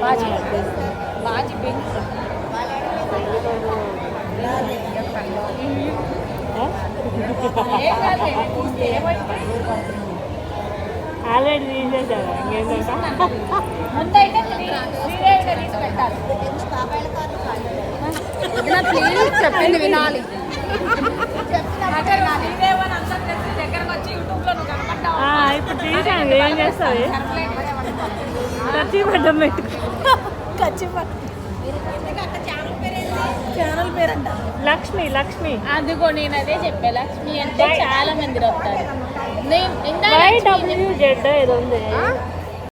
Bhaji bench already తీసేసారా ఇంకేంటంటే ముందైతే శ్రీదేవిగా తీసి పెట్టాలి. చెప్పింది వినాలి. ఇప్పుడు తీసాను ఏం చేస్తావు ఖర్చు పడ్డం పెట్టుకో ఛానల్ పేరంట లక్ష్మి. లక్ష్మి అదిగో నేను అదే చెప్పా. లక్ష్మి అంటే చాలా మంది వస్తారు. YWZ ఏదో ఉంది.